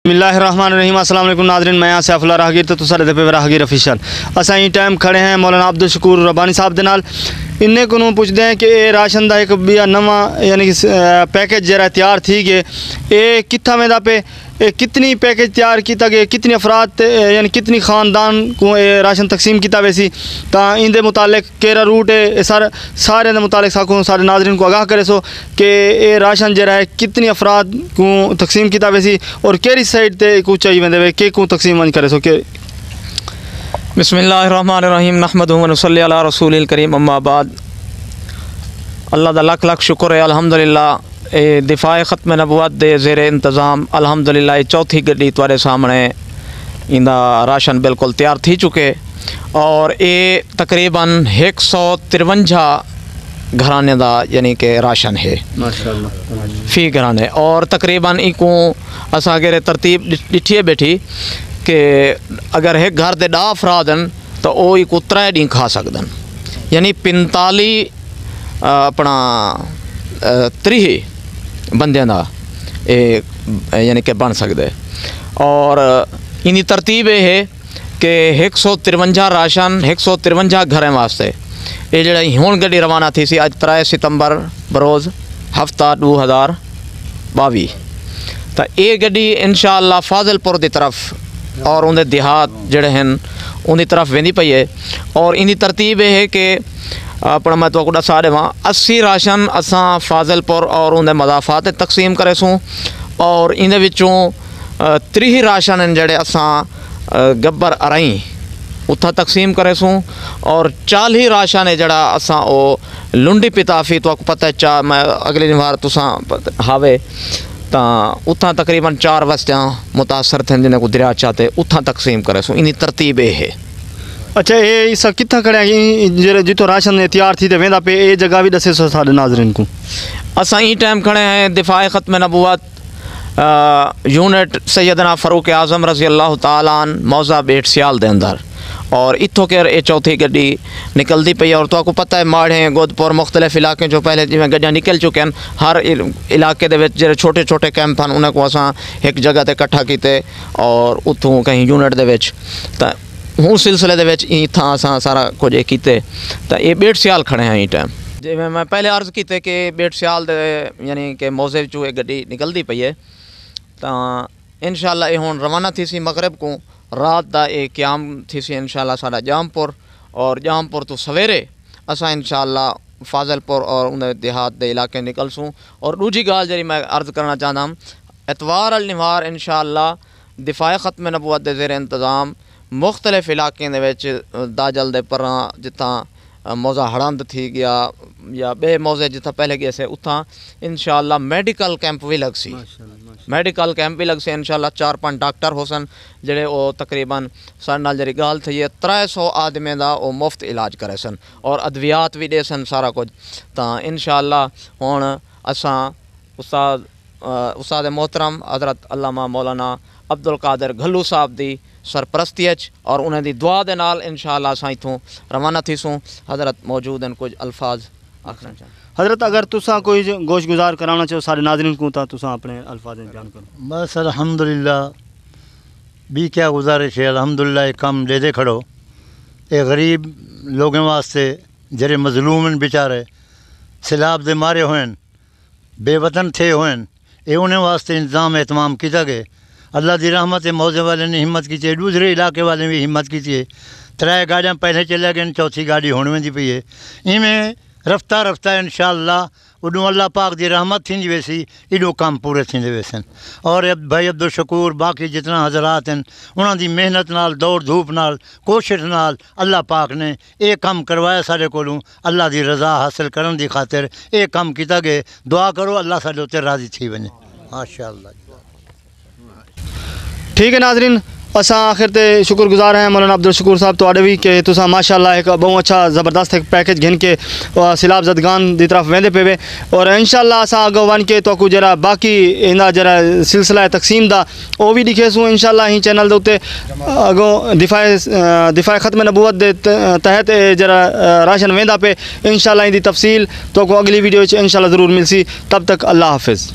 बिस्मिल्लाहिर्रहमानिर्रहीम। अस्सलाम वालेकुम नाज़रीन, मैं यहाँ सैफुल्लाह राहगीर तो तुसां दे पे राहगीर ऑफिशियल। असां ही टाइम खड़े हैं मौलाना अब्दुल शकूर रब्बानी साहब दे नाल। इन्ने को पुछते हैं कि ये राशन का एक बिया नवा यानी कि पैकेज जरा तैयार थी गए, ये कित्था में दा पे कितनी पैकेज तैयार किया गया, कितने अफराद यानी कितनी ख़ानदान को ये राशन तकसीम किया वैसी तो इंदे मुतालिक केरा रूट है सारे दे मुतालिक साकू सारे नाजरीन को आगाह करे सो कि ये राशन जरा है कितनी अफराद को तकसीम किया वैसी और केरी साइड ते को चाहिए वेंदे के को तकसीम वंज करे सो के। बिस्मिल्लाहिर्रहमानिर्रहीम नहमदुहु व नसल्ली अला रसूलिल करीम अम्मा बाद। अल्लाह दा लख लख शुक्र है अल्हम्दुलिल्लाह। दिफाए ख़त्म नबुवत दे ज़ेरे इंतज़ाम अल्हम्दुलिल्लाह चौथी गड्डी तुआरे सामने इंदा राशन बिल्कुल तैयार थी चुके और ये तकरीबन 153 घराने दा यानी कि राशन है माशाअल्लाह फ़ी घराने। और तकरीबन इको असां अगर तरतीब ॾिठी बैठी कि अगर एक घर के 10 अफराद हैं तो वो इको 3 ॾींहं खा सकदन, यानी 45 अपना 30 बंदे का यानी कि बन सकते। और इनी तरतीब ये है कि 153 राशन 153 घरें वास्ते ये जड़ी हूँ गड्डी रवाना थी सी अज 3 सितंबर बरोज़ हफ्ता 2022 तो ये गड्डी इंशाअल्लाह फाजिलपुर की तरफ और उनके देहात जड़े हैं उन तरफ वेंदी पई है। और इनी तरतीब ये है कि अपना मैं तो दसा देव 80 राशन असा फाजिलपुर और उनके मदाफात तकसीम करे सूँ और इन 30 राशन जड़े असा गब्बर अराई उथा तकसीम करे सूँ और 40 राशन है जड़ा असा वो लुंडी पिताफी तो पता है चा मैं अगली बार तुसा हावे तो उथा तकरीबन 4 बस्तियाँ मुतासर थे जिन्हें को दरिया चाहते उथा तकसीम करे सूँ। इनी तरतीब ये है। अच्छा ये इस कितना खड़े जितो राशन तैयार थी वेंदा पे ये जगह भी दसे सो सारे नाजरीन को। असां ई टाइम खड़े हैं दिफाए ख़त्म नबुवत यूनिट सैयदना फ़ारूक आज़म रज़ी अल्लाह ताला अन मौज़ा बेट सियाल दे अंदर और इत्थों के ये चौथी गड्डी निकलती पई और तो आपको पता है माड़े गोदपुर मुख्तलिफ इलाके जो पहले जिमें गड्डियाँ निकल चुके हैं हर इलाके जो छोटे छोटे कैंप हैं उन्हें को असां एक जगह ते इकट्ठा किए और उतों कहीं यूनिट दे विच तो हूँ सिलसिले दे विच इत्थां असां सारा कुछ किते तो ये बेट सियाल खड़े हैं। ई टाइम जिमें मैं पहले अर्ज़ किए कि बेट सियाल दे यानी कि मौज़े चो एक गड्डी निकलती पई है तो इंशाअल्लाह ये हुण रवाना थी सी मगरब को रात दा ये क़याम थी सी इंशाअल्लाह साडा जामपुर और जामपुर तो सवेरे असां इंशाअल्लाह फाजिलपुर और उन देहात दे इलाके निकलसूँ। और दूजी गाल जी मैं अर्ज़ करना चाहता हूँ एतवार अल निवार इंशाअल्लाह दिफाए ख़त्म नबुवत दे ज़ेरे इंतज़ाम मुख्तलिफ इलाके दाजल दे पर जिथा मौज़ा हड़ंद थी गया या बे मौज़े जिथा पहले गए से उथा इंशाअल्लाह मेडिकल कैंप भी लग सी मेडिकल कैंप भी लग से इंशाअल्लाह 4-5 डॉक्टर होसन जड़े वो तकरीबन साढ़े नाल जरी गाल थी 300 आदमी का वो मुफ्त इलाज करे सन और अद्वियात भी दे सन सारा कुछ। तो इंशाअल्लाह हुण असां उस्ताद मोहतरम हज़रत अल्लामा मौलाना अब्दुल कादिर घल्लू साहब दी सरपरस्ती और उन्हें दी दुआ दे नाल इंशाअल्लाह असां इत्थों रवाना थीसूँ। हज़रत मौजूद हैं कुछ अल्फाज आखना चाहें। हज़रत अगर तुसा कोई गोश गुजार कराना चाहो सारे नाज़रीन को तो तुसा अपने अल्फाज बयान करो। बस अल्हम्दुलिल्लाह भी क्या गुजारिश है अल्हम्दुलिल्लाह ये काम दे दे खड़ो ये गरीब लोगों वास्ते जरे मजलूम बेचारे सैलाब दे मारे हुए बेवतन थे हुए ये उन्हें वास्ते इंतज़ाम एहतमाम किया गया। अल्लाह की रहमत है मौजे वाले ने हिम्मत की है दूसरे इलाके वाले भी हिम्मत की है 3 गाड़ियाँ पहले चले गए चौथी गाड़ी होने वेंदी पई है इवें रफ्ता रफ्ता इंशाअल्लाह उडू अल्लाह पाक की रहमत थी वैसी एडो काम पूरे थींदे वैसन। और भाई अब्दुल शकूर बाकी जितना हजरात हैं उन्होंने मेहनत नाल दौड़ धूप नाल कोशिश नाल अल्लाह पाक ने ये काम करवाया सारे कोलों अल्लाह की रज़ा हासिल करने की खातिर ये काम किया गया। दुआ करो अल्लाह साडे उत्ते राज़ी थी वने माशाअल्लाह। ठीक है नाजरीन असा आखिर ते शुक्रगुजार हैं मौलाना अब्दुल शकूर साहब तो भी कि तुसा माशाअल्लाह एक बहुत अच्छा ज़बरदस्त एक पैकेज घिन के सिलाब जदगान की तरफ वेंदे पे और इंशाअल्लाह असा अगो वन के तो जरा बाकी इना जरा सिलसिला तकसीम दा वो भी दिखे सूँ इंशाअल्लाह ही चैनल दे अगो दिफाए ख़त्म नबुवत दे तहत जरा राशन वेंदा पे इंशाअल्लाह इनकी तफसील तो अगली वीडियो इंशाअल्लाह ज़रूर मिलसी। तब तक अल्लाह हाफिज़।